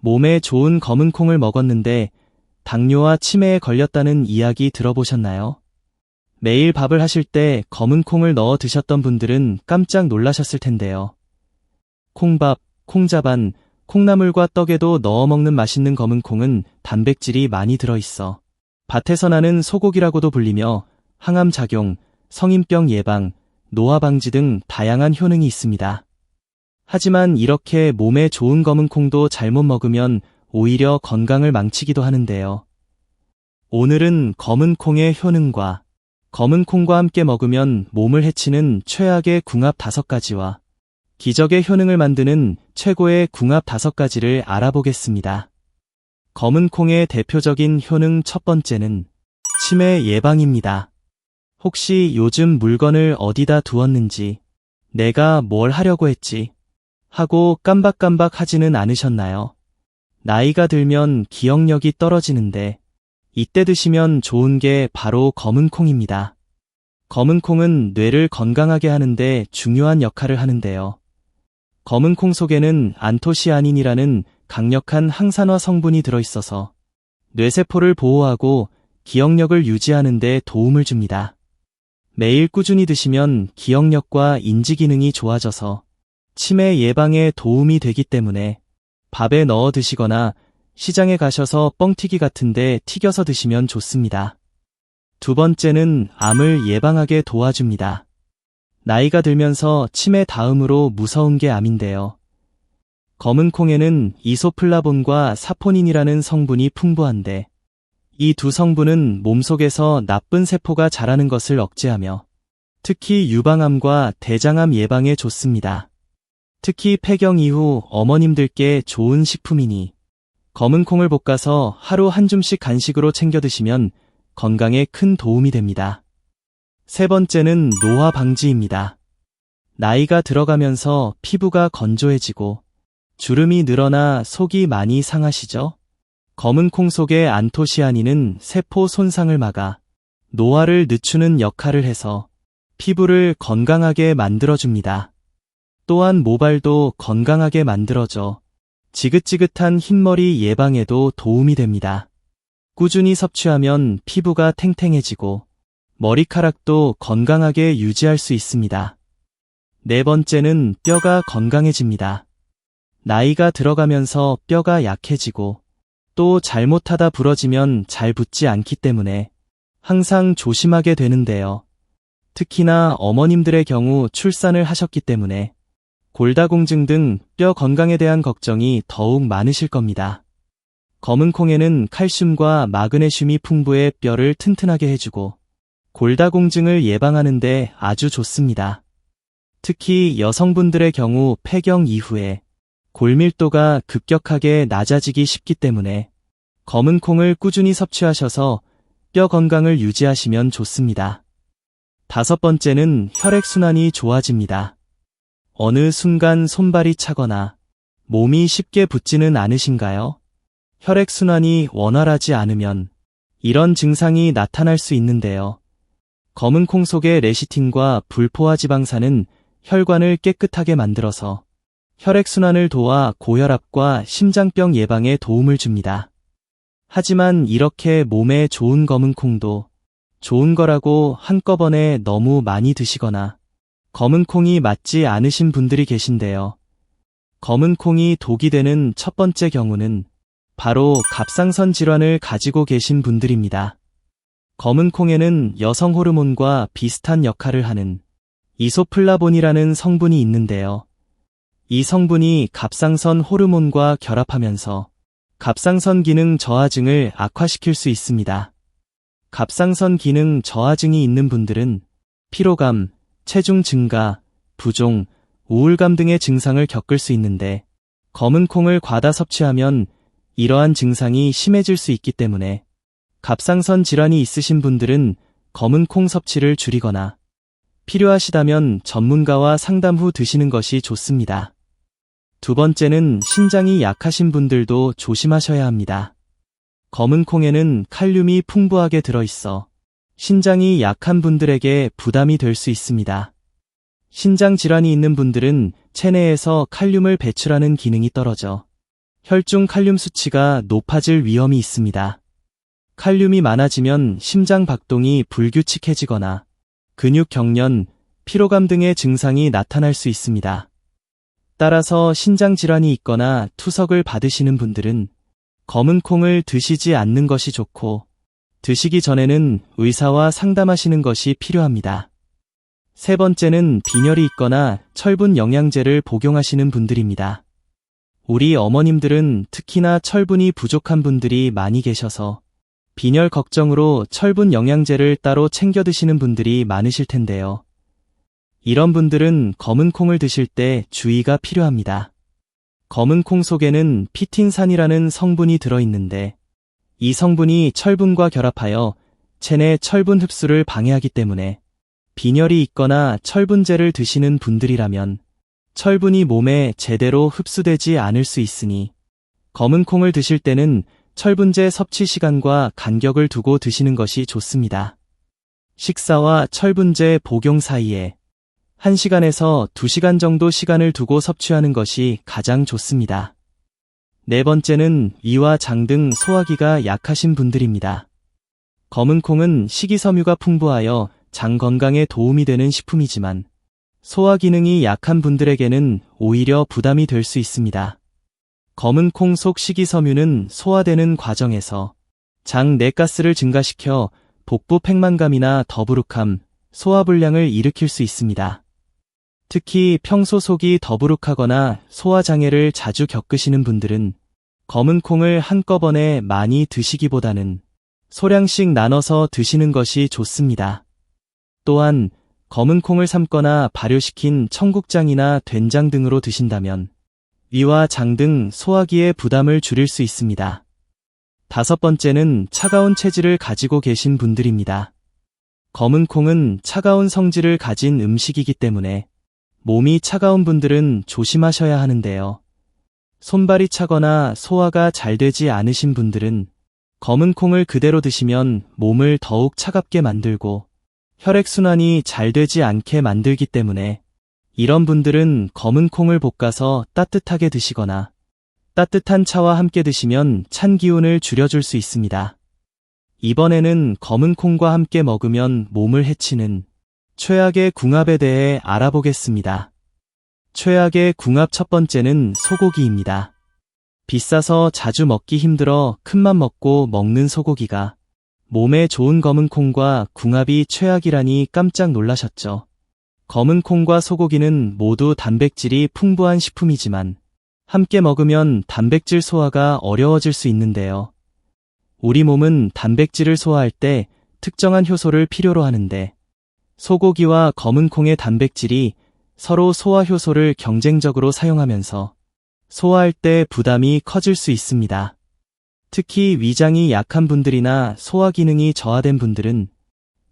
몸에 좋은 검은 콩을 먹었는데 당뇨와 치매에 걸렸다는 이야기 들어보셨나요? 매일 밥을 하실 때 검은 콩을 넣어 드셨던 분들은 깜짝 놀라셨을 텐데요. 콩밥, 콩자반, 콩나물과 떡에도 넣어 먹는 맛있는 검은 콩은 단백질이 많이 들어있어 밭에서 나는 소고기라고도 불리며 항암 작용, 성인병 예방, 노화 방지 등 다양한 효능이 있습니다. 하지만 이렇게 몸에 좋은 검은 콩도 잘못 먹으면 오히려 건강을 망치기도 하는데요. 오늘은 검은 콩의 효능과 검은 콩과 함께 먹으면 몸을 해치는 최악의 궁합 5가지와 기적의 효능을 만드는 최고의 궁합 5가지를 알아보겠습니다. 검은 콩의 대표적인 효능 첫 번째는 치매 예방입니다. 혹시 요즘 물건을 어디다 두었는지, 내가 뭘 하려고 했지 하고 깜박깜박 하지는 않으셨나요? 나이가 들면 기억력이 떨어지는데 이때 드시면 좋은 게 바로 검은 콩입니다. 검은 콩은 뇌를 건강하게 하는데 중요한 역할을 하는데요. 검은 콩 속에는 안토시아닌이라는 강력한 항산화 성분이 들어있어서 뇌세포를 보호하고 기억력을 유지하는 데 도움을 줍니다. 매일 꾸준히 드시면 기억력과 인지 기능이 좋아져서 치매 예방에 도움이 되기 때문에 밥에 넣어 드시거나 시장에 가셔서 뻥튀기 같은데 튀겨서 드시면 좋습니다. 두 번째는 암을 예방하게 도와줍니다. 나이가 들면서 치매 다음으로 무서운 게 암인데요. 검은 콩에는 이소플라본과 사포닌이라는 성분이 풍부한데 이 두 성분은 몸속에서 나쁜 세포가 자라는 것을 억제하며 특히 유방암과 대장암 예방에 좋습니다. 특히 폐경 이후 어머님들께 좋은 식품이니 검은 콩을 볶아서 하루 한 줌씩 간식으로 챙겨 드시면 건강에 큰 도움이 됩니다. 세 번째는 노화 방지입니다. 나이가 들어가면서 피부가 건조해지고 주름이 늘어나 속이 많이 상하시죠? 검은 콩 속의 안토시아닌은 세포 손상을 막아 노화를 늦추는 역할을 해서 피부를 건강하게 만들어줍니다. 또한 모발도 건강하게 만들어줘 지긋지긋한 흰머리 예방에도 도움이 됩니다. 꾸준히 섭취하면 피부가 탱탱해지고 머리카락도 건강하게 유지할 수 있습니다. 네 번째는 뼈가 건강해집니다. 나이가 들어가면서 뼈가 약해지고 또 잘못하다 부러지면 잘 붙지 않기 때문에 항상 조심하게 되는데요. 특히나 어머님들의 경우 출산을 하셨기 때문에 골다공증 등 뼈 건강에 대한 걱정이 더욱 많으실 겁니다. 검은 콩에는 칼슘과 마그네슘이 풍부해 뼈를 튼튼하게 해주고 골다공증을 예방하는 데 아주 좋습니다. 특히 여성분들의 경우 폐경 이후에 골밀도가 급격하게 낮아지기 쉽기 때문에 검은 콩을 꾸준히 섭취하셔서 뼈 건강을 유지하시면 좋습니다. 다섯 번째는 혈액순환이 좋아집니다. 어느 순간 손발이 차거나 몸이 쉽게 붓지는 않으신가요? 혈액순환이 원활하지 않으면 이런 증상이 나타날 수 있는데요. 검은 콩 속의 레시틴과 불포화 지방산은 혈관을 깨끗하게 만들어서 혈액순환을 도와 고혈압과 심장병 예방에 도움을 줍니다. 하지만 이렇게 몸에 좋은 검은 콩도 좋은 거라고 한꺼번에 너무 많이 드시거나 검은 콩이 맞지 않으신 분들이 계신데요. 검은 콩이 독이 되는 첫 번째 경우는 바로 갑상선 질환을 가지고 계신 분들입니다. 검은 콩에는 여성 호르몬과 비슷한 역할을 하는 이소플라본이라는 성분이 있는데요. 이 성분이 갑상선 호르몬과 결합하면서 갑상선 기능 저하증을 악화시킬 수 있습니다. 갑상선 기능 저하증이 있는 분들은 피로감, 체중 증가, 부종, 우울감 등의 증상을 겪을 수 있는데 검은 콩을 과다 섭취하면 이러한 증상이 심해질 수 있기 때문에 갑상선 질환이 있으신 분들은 검은 콩 섭취를 줄이거나 필요하시다면 전문가와 상담 후 드시는 것이 좋습니다. 두 번째는 신장이 약하신 분들도 조심하셔야 합니다. 검은 콩에는 칼륨이 풍부하게 들어있어 신장이 약한 분들에게 부담이 될 수 있습니다. 신장 질환이 있는 분들은 체내에서 칼륨을 배출하는 기능이 떨어져 혈중 칼륨 수치가 높아질 위험이 있습니다. 칼륨이 많아지면 심장 박동이 불규칙해지거나 근육 경련, 피로감 등의 증상이 나타날 수 있습니다. 따라서 신장 질환이 있거나 투석을 받으시는 분들은 검은 콩을 드시지 않는 것이 좋고, 드시기 전에는 의사와 상담하시는 것이 필요합니다. 세 번째는 빈혈이 있거나 철분 영양제를 복용하시는 분들입니다. 우리 어머님들은 특히나 철분이 부족한 분들이 많이 계셔서 빈혈 걱정으로 철분 영양제를 따로 챙겨 드시는 분들이 많으실 텐데요. 이런 분들은 검은 콩을 드실 때 주의가 필요합니다. 검은 콩 속에는 피틴산이라는 성분이 들어있는데, 이 성분이 철분과 결합하여 체내 철분 흡수를 방해하기 때문에 빈혈이 있거나 철분제를 드시는 분들이라면 철분이 몸에 제대로 흡수되지 않을 수 있으니, 검은 콩을 드실 때는 철분제 섭취 시간과 간격을 두고 드시는 것이 좋습니다. 식사와 철분제 복용 사이에 1시간에서 2시간 정도 시간을 두고 섭취하는 것이 가장 좋습니다. 네 번째는 위와 장 등 소화기가 약하신 분들입니다. 검은 콩은 식이섬유가 풍부하여 장 건강에 도움이 되는 식품이지만 소화 기능이 약한 분들에게는 오히려 부담이 될 수 있습니다. 검은 콩 속 식이섬유는 소화되는 과정에서 장 내 가스를 증가시켜 복부 팽만감이나 더부룩함, 소화불량을 일으킬 수 있습니다. 특히 평소 속이 더부룩하거나 소화장애를 자주 겪으시는 분들은 검은 콩을 한꺼번에 많이 드시기보다는 소량씩 나눠서 드시는 것이 좋습니다. 또한 검은 콩을 삶거나 발효시킨 청국장이나 된장 등으로 드신다면 위와 장 등 소화기의 부담을 줄일 수 있습니다. 다섯 번째는 차가운 체질을 가지고 계신 분들입니다. 검은 콩은 차가운 성질을 가진 음식이기 때문에 몸이 차가운 분들은 조심하셔야 하는데요. 손발이 차거나 소화가 잘 되지 않으신 분들은 검은 콩을 그대로 드시면 몸을 더욱 차갑게 만들고 혈액순환이 잘 되지 않게 만들기 때문에 이런 분들은 검은 콩을 볶아서 따뜻하게 드시거나 따뜻한 차와 함께 드시면 찬 기운을 줄여줄 수 있습니다. 이번에는 검은 콩과 함께 먹으면 몸을 해치는 최악의 궁합에 대해 알아보겠습니다. 최악의 궁합 첫 번째는 소고기입니다. 비싸서 자주 먹기 힘들어 큰맘 먹고 먹는 소고기가 몸에 좋은 검은 콩과 궁합이 최악이라니 깜짝 놀라셨죠. 검은 콩과 소고기는 모두 단백질이 풍부한 식품이지만 함께 먹으면 단백질 소화가 어려워질 수 있는데요. 우리 몸은 단백질을 소화할 때 특정한 효소를 필요로 하는데 소고기와 검은 콩의 단백질이 서로 소화 효소를 경쟁적으로 사용하면서 소화할 때 부담이 커질 수 있습니다. 특히 위장이 약한 분들이나 소화 기능이 저하된 분들은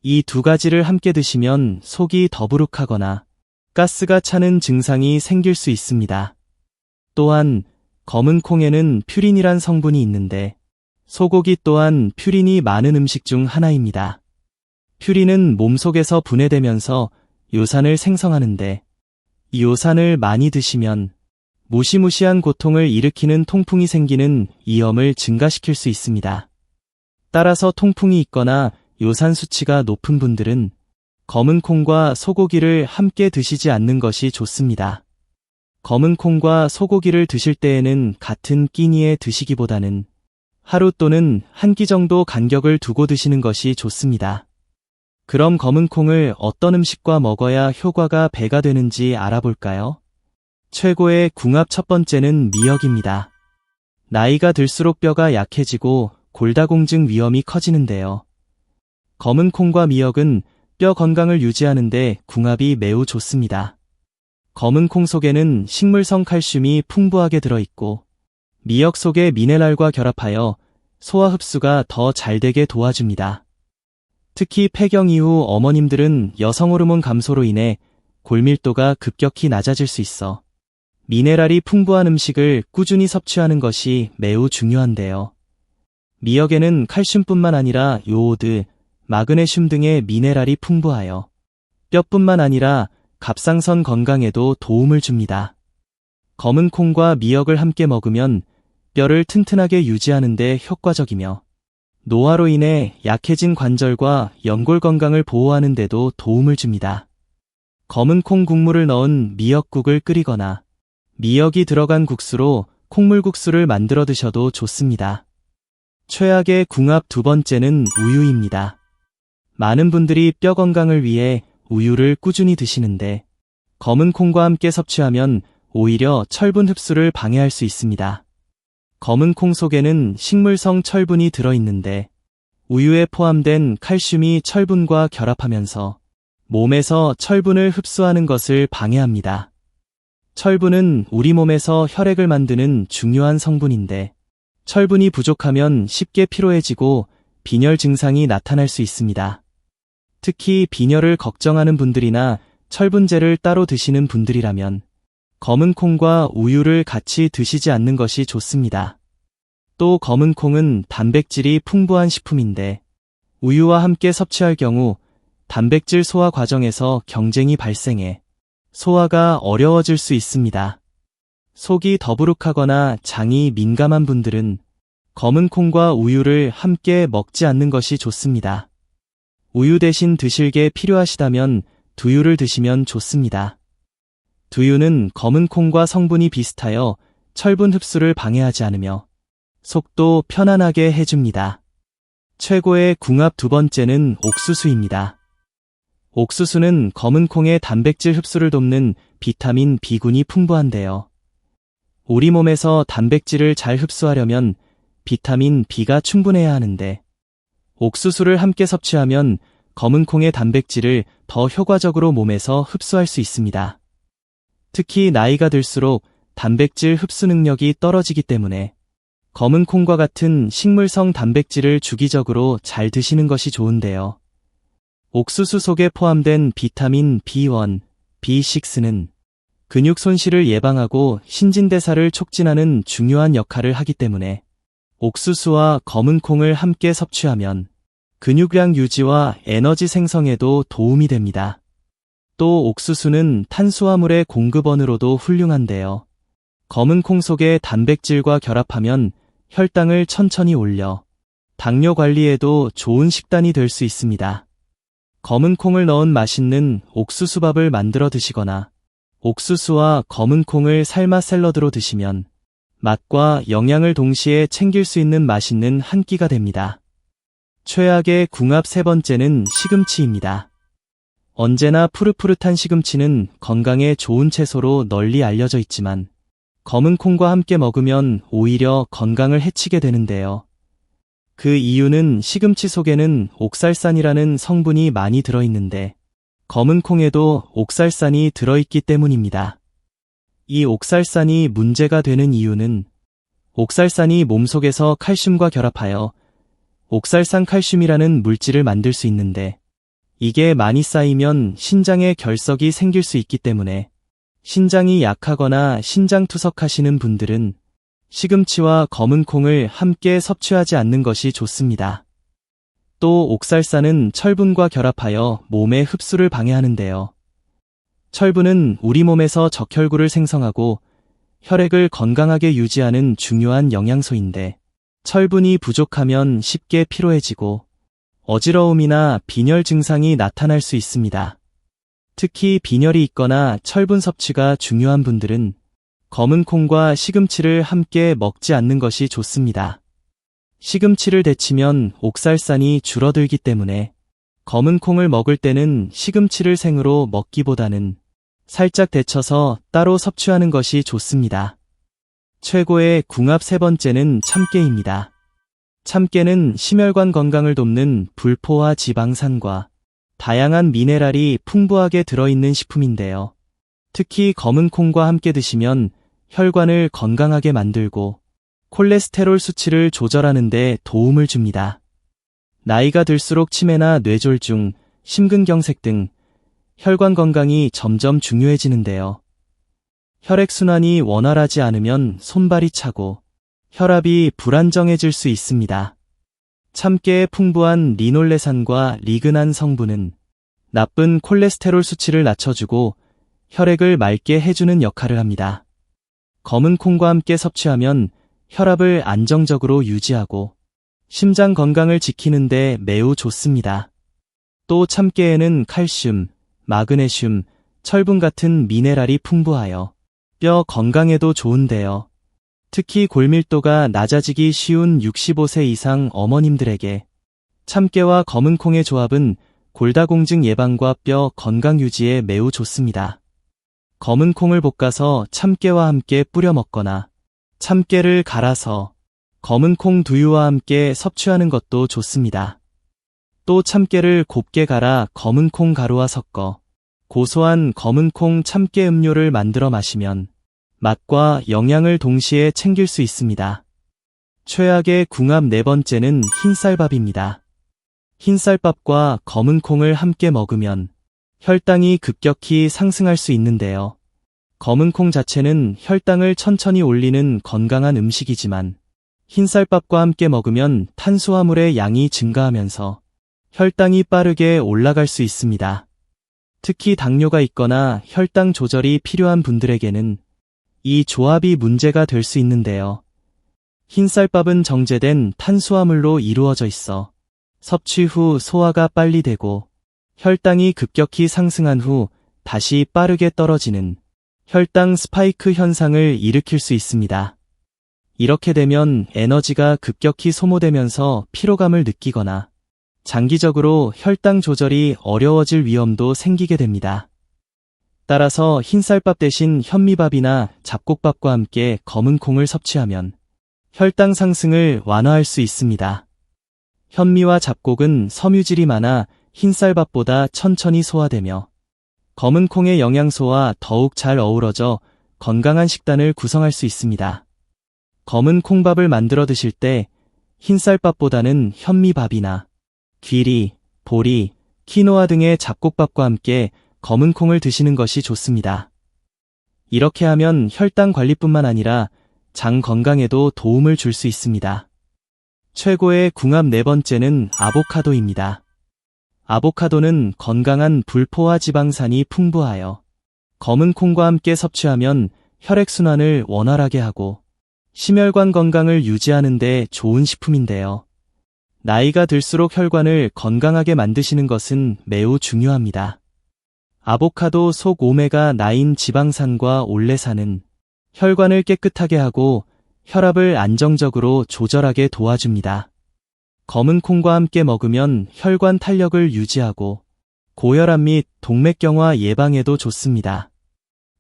이 두 가지를 함께 드시면 속이 더부룩하거나 가스가 차는 증상이 생길 수 있습니다. 또한 검은 콩에는 퓨린이란 성분이 있는데 소고기 또한 퓨린이 많은 음식 중 하나입니다. 퓨린은 몸속에서 분해되면서 요산을 생성하는데 이 요산을 많이 드시면 무시무시한 고통을 일으키는 통풍이 생기는 위험을 증가시킬 수 있습니다. 따라서 통풍이 있거나 요산 수치가 높은 분들은 검은 콩과 소고기를 함께 드시지 않는 것이 좋습니다. 검은 콩과 소고기를 드실 때에는 같은 끼니에 드시기보다는 하루 또는 한 끼 정도 간격을 두고 드시는 것이 좋습니다. 그럼 검은 콩을 어떤 음식과 먹어야 효과가 배가 되는지 알아볼까요? 최고의 궁합 첫 번째는 미역입니다. 나이가 들수록 뼈가 약해지고 골다공증 위험이 커지는데요. 검은 콩과 미역은 뼈 건강을 유지하는데 궁합이 매우 좋습니다. 검은 콩 속에는 식물성 칼슘이 풍부하게 들어있고 미역 속의 미네랄과 결합하여 소화 흡수가 더 잘 되게 도와줍니다. 특히 폐경 이후 어머님들은 여성 호르몬 감소로 인해 골밀도가 급격히 낮아질 수 있어 미네랄이 풍부한 음식을 꾸준히 섭취하는 것이 매우 중요한데요. 미역에는 칼슘뿐만 아니라 요오드, 마그네슘 등의 미네랄이 풍부하여 뼈뿐만 아니라 갑상선 건강에도 도움을 줍니다. 검은 콩과 미역을 함께 먹으면 뼈를 튼튼하게 유지하는 데 효과적이며 노화로 인해 약해진 관절과 연골 건강을 보호하는 데도 도움을 줍니다. 검은 콩 국물을 넣은 미역국을 끓이거나 미역이 들어간 국수로 콩물국수를 만들어 드셔도 좋습니다. 최악의 궁합 두 번째는 우유입니다. 많은 분들이 뼈 건강을 위해 우유를 꾸준히 드시는데 검은 콩과 함께 섭취하면 오히려 철분 흡수를 방해할 수 있습니다. 검은 콩 속에는 식물성 철분이 들어있는데 우유에 포함된 칼슘이 철분과 결합하면서 몸에서 철분을 흡수하는 것을 방해합니다. 철분은 우리 몸에서 혈액을 만드는 중요한 성분인데 철분이 부족하면 쉽게 피로해지고 빈혈 증상이 나타날 수 있습니다. 특히 빈혈을 걱정하는 분들이나 철분제를 따로 드시는 분들이라면 검은 콩과 우유를 같이 드시지 않는 것이 좋습니다. 또 검은 콩은 단백질이 풍부한 식품인데 우유와 함께 섭취할 경우 단백질 소화 과정에서 경쟁이 발생해 소화가 어려워질 수 있습니다. 속이 더부룩하거나 장이 민감한 분들은 검은 콩과 우유를 함께 먹지 않는 것이 좋습니다. 우유 대신 드실 게 필요하시다면 두유를 드시면 좋습니다. 두유는 검은 콩과 성분이 비슷하여 철분 흡수를 방해하지 않으며 속도 편안하게 해줍니다. 최고의 궁합 두 번째는 옥수수입니다. 옥수수는 검은 콩의 단백질 흡수를 돕는 비타민 B군이 풍부한데요. 우리 몸에서 단백질을 잘 흡수하려면 비타민 B가 충분해야 하는데 옥수수를 함께 섭취하면 검은 콩의 단백질을 더 효과적으로 몸에서 흡수할 수 있습니다. 특히 나이가 들수록 단백질 흡수 능력이 떨어지기 때문에 검은 콩과 같은 식물성 단백질을 주기적으로 잘 드시는 것이 좋은데요. 옥수수 속에 포함된 비타민 B1, B6는 근육 손실을 예방하고 신진대사를 촉진하는 중요한 역할을 하기 때문에 옥수수와 검은 콩을 함께 섭취하면 근육량 유지와 에너지 생성에도 도움이 됩니다. 또 옥수수는 탄수화물의 공급원으로도 훌륭한데요. 검은 콩 속의 단백질과 결합하면 혈당을 천천히 올려 당뇨 관리에도 좋은 식단이 될 수 있습니다. 검은 콩을 넣은 맛있는 옥수수밥을 만들어 드시거나 옥수수와 검은 콩을 삶아 샐러드로 드시면 맛과 영양을 동시에 챙길 수 있는 맛있는 한 끼가 됩니다. 최악의 궁합 세 번째는 시금치입니다. 언제나 푸릇푸릇한 시금치는 건강에 좋은 채소로 널리 알려져 있지만 검은 콩과 함께 먹으면 오히려 건강을 해치게 되는데요. 그 이유는 시금치 속에는 옥살산이라는 성분이 많이 들어있는데 검은 콩에도 옥살산이 들어있기 때문입니다. 이 옥살산이 문제가 되는 이유는 옥살산이 몸속에서 칼슘과 결합하여 옥살산 칼슘이라는 물질을 만들 수 있는데 이게 많이 쌓이면 신장에 결석이 생길 수 있기 때문에 신장이 약하거나 신장투석하시는 분들은 시금치와 검은 콩을 함께 섭취하지 않는 것이 좋습니다. 또 옥살산은 철분과 결합하여 몸의 흡수를 방해하는데요. 철분은 우리 몸에서 적혈구를 생성하고 혈액을 건강하게 유지하는 중요한 영양소인데 철분이 부족하면 쉽게 피로해지고 어지러움이나 빈혈 증상이 나타날 수 있습니다. 특히 빈혈이 있거나 철분 섭취가 중요한 분들은 검은 콩과 시금치를 함께 먹지 않는 것이 좋습니다. 시금치를 데치면 옥살산이 줄어들기 때문에 검은 콩을 먹을 때는 시금치를 생으로 먹기보다는 살짝 데쳐서 따로 섭취하는 것이 좋습니다. 최고의 궁합 세 번째는 참깨입니다. 참깨는 심혈관 건강을 돕는 불포화 지방산과 다양한 미네랄이 풍부하게 들어있는 식품인데요. 특히 검은 콩과 함께 드시면 혈관을 건강하게 만들고 콜레스테롤 수치를 조절하는 데 도움을 줍니다. 나이가 들수록 치매나 뇌졸중, 심근경색 등 혈관 건강이 점점 중요해지는데요. 혈액순환이 원활하지 않으면 손발이 차고 혈압이 불안정해질 수 있습니다. 참깨의 풍부한 리놀레산과 리그난 성분은 나쁜 콜레스테롤 수치를 낮춰주고 혈액을 맑게 해주는 역할을 합니다. 검은 콩과 함께 섭취하면 혈압을 안정적으로 유지하고 심장 건강을 지키는데 매우 좋습니다. 또 참깨에는 칼슘, 마그네슘, 철분 같은 미네랄이 풍부하여 뼈 건강에도 좋은데요. 특히 골밀도가 낮아지기 쉬운 65세 이상 어머님들에게 참깨와 검은콩의 조합은 골다공증 예방과 뼈 건강 유지에 매우 좋습니다. 검은콩을 볶아서 참깨와 함께 뿌려 먹거나 참깨를 갈아서 검은콩 두유와 함께 섭취하는 것도 좋습니다. 또 참깨를 곱게 갈아 검은콩 가루와 섞어 고소한 검은콩 참깨 음료를 만들어 마시면 맛과 영양을 동시에 챙길 수 있습니다. 최악의 궁합 네 번째는 흰쌀밥입니다. 흰쌀밥과 검은콩을 함께 먹으면 혈당이 급격히 상승할 수 있는데요. 검은콩 자체는 혈당을 천천히 올리는 건강한 음식이지만 흰쌀밥과 함께 먹으면 탄수화물의 양이 증가하면서 혈당이 빠르게 올라갈 수 있습니다. 특히 당뇨가 있거나 혈당 조절이 필요한 분들에게는 이 조합이 문제가 될 수 있는데요. 흰쌀밥은 정제된 탄수화물로 이루어져 있어 섭취 후 소화가 빨리 되고 혈당이 급격히 상승한 후 다시 빠르게 떨어지는 혈당 스파이크 현상을 일으킬 수 있습니다. 이렇게 되면 에너지가 급격히 소모되면서 피로감을 느끼거나 장기적으로 혈당 조절이 어려워질 위험도 생기게 됩니다. 따라서 흰쌀밥 대신 현미밥이나 잡곡밥과 함께 검은콩을 섭취하면 혈당 상승을 완화할 수 있습니다. 현미와 잡곡은 섬유질이 많아 흰쌀밥보다 천천히 소화되며 검은콩의 영양소와 더욱 잘 어우러져 건강한 식단을 구성할 수 있습니다. 검은 콩밥을 만들어 드실 때 흰쌀밥보다는 현미밥이나 귀리, 보리, 키노아 등의 잡곡밥과 함께 검은 콩을 드시는 것이 좋습니다. 이렇게 하면 혈당 관리뿐만 아니라 장 건강에도 도움을 줄 수 있습니다. 최고의 궁합 네 번째는 아보카도입니다. 아보카도는 건강한 불포화 지방산이 풍부하여 검은 콩과 함께 섭취하면 혈액순환을 원활하게 하고 심혈관 건강을 유지하는 데 좋은 식품인데요. 나이가 들수록 혈관을 건강하게 만드시는 것은 매우 중요합니다. 아보카도 속 오메가9 지방산과 올레산은 혈관을 깨끗하게 하고 혈압을 안정적으로 조절하게 도와줍니다. 검은 콩과 함께 먹으면 혈관 탄력을 유지하고 고혈압 및 동맥경화 예방에도 좋습니다.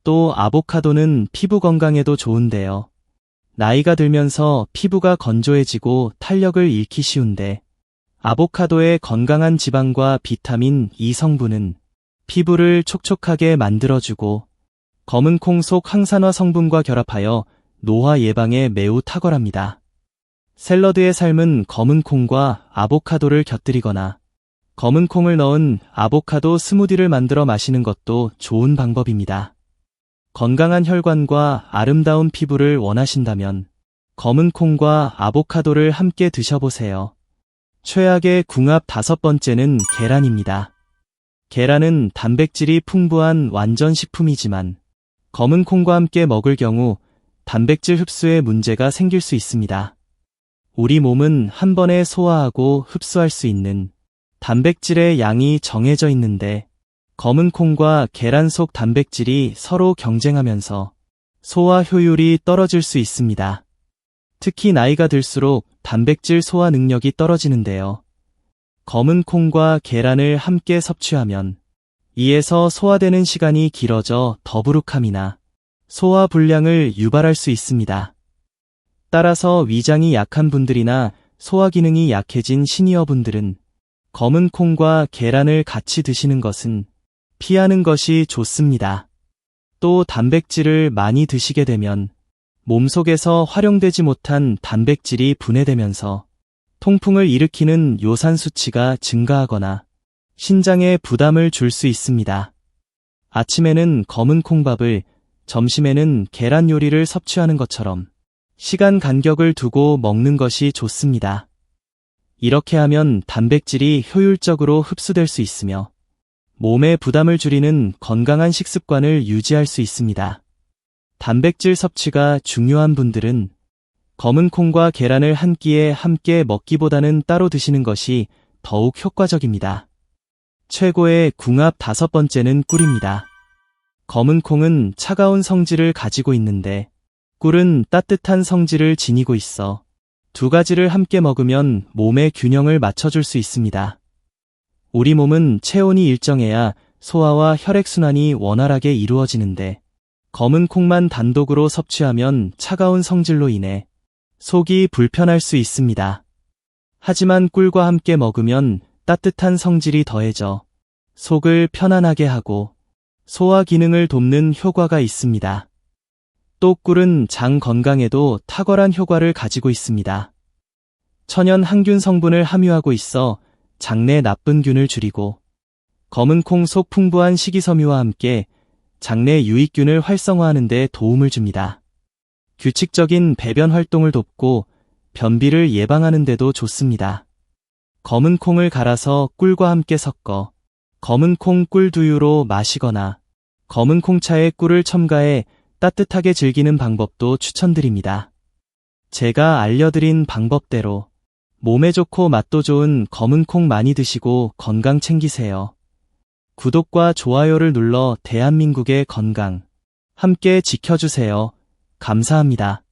또 아보카도는 피부 건강에도 좋은데요. 나이가 들면서 피부가 건조해지고 탄력을 잃기 쉬운데 아보카도의 건강한 지방과 비타민 E 성분은 피부를 촉촉하게 만들어주고 검은 콩 속 항산화 성분과 결합하여 노화 예방에 매우 탁월합니다. 샐러드에 삶은 검은 콩과 아보카도를 곁들이거나 검은 콩을 넣은 아보카도 스무디를 만들어 마시는 것도 좋은 방법입니다. 건강한 혈관과 아름다운 피부를 원하신다면 검은 콩과 아보카도를 함께 드셔보세요. 최악의 궁합 다섯 번째는 계란입니다. 계란은 단백질이 풍부한 완전 식품이지만 검은 콩과 함께 먹을 경우 단백질 흡수에 문제가 생길 수 있습니다. 우리 몸은 한 번에 소화하고 흡수할 수 있는 단백질의 양이 정해져 있는데 검은 콩과 계란 속 단백질이 서로 경쟁하면서 소화 효율이 떨어질 수 있습니다. 특히 나이가 들수록 단백질 소화 능력이 떨어지는데요. 검은 콩과 계란을 함께 섭취하면 이에서 소화되는 시간이 길어져 더부룩함이나 소화 불량을 유발할 수 있습니다. 따라서 위장이 약한 분들이나 소화 기능이 약해진 시니어분들은 검은 콩과 계란을 같이 드시는 것은 피하는 것이 좋습니다. 또 단백질을 많이 드시게 되면 몸속에서 활용되지 못한 단백질이 분해되면서 통풍을 일으키는 요산 수치가 증가하거나 신장에 부담을 줄 수 있습니다. 아침에는 검은 콩밥을, 점심에는 계란 요리를 섭취하는 것처럼 시간 간격을 두고 먹는 것이 좋습니다. 이렇게 하면 단백질이 효율적으로 흡수될 수 있으며 몸의 부담을 줄이는 건강한 식습관을 유지할 수 있습니다. 단백질 섭취가 중요한 분들은 검은 콩과 계란을 한 끼에 함께 먹기보다는 따로 드시는 것이 더욱 효과적입니다. 최고의 궁합 5번째는 꿀입니다. 검은 콩은 차가운 성질을 가지고 있는데 꿀은 따뜻한 성질을 지니고 있어 두 가지를 함께 먹으면 몸의 균형을 맞춰줄 수 있습니다. 우리 몸은 체온이 일정해야 소화와 혈액순환이 원활하게 이루어지는데 검은 콩만 단독으로 섭취하면 차가운 성질로 인해 속이 불편할 수 있습니다. 하지만 꿀과 함께 먹으면 따뜻한 성질이 더해져 속을 편안하게 하고 소화 기능을 돕는 효과가 있습니다. 또 꿀은 장 건강에도 탁월한 효과를 가지고 있습니다. 천연 항균 성분을 함유하고 있어 장내 나쁜 균을 줄이고 검은 콩 속 풍부한 식이섬유와 함께 장내 유익균을 활성화하는 데 도움을 줍니다. 규칙적인 배변 활동을 돕고 변비를 예방하는 데도 좋습니다. 검은 콩을 갈아서 꿀과 함께 섞어 검은 콩 꿀두유로 마시거나 검은 콩차에 꿀을 첨가해 따뜻하게 즐기는 방법도 추천드립니다. 제가 알려드린 방법대로 몸에 좋고 맛도 좋은 검은 콩 많이 드시고 건강 챙기세요. 구독과 좋아요를 눌러 대한민국의 건강 함께 지켜주세요. 감사합니다.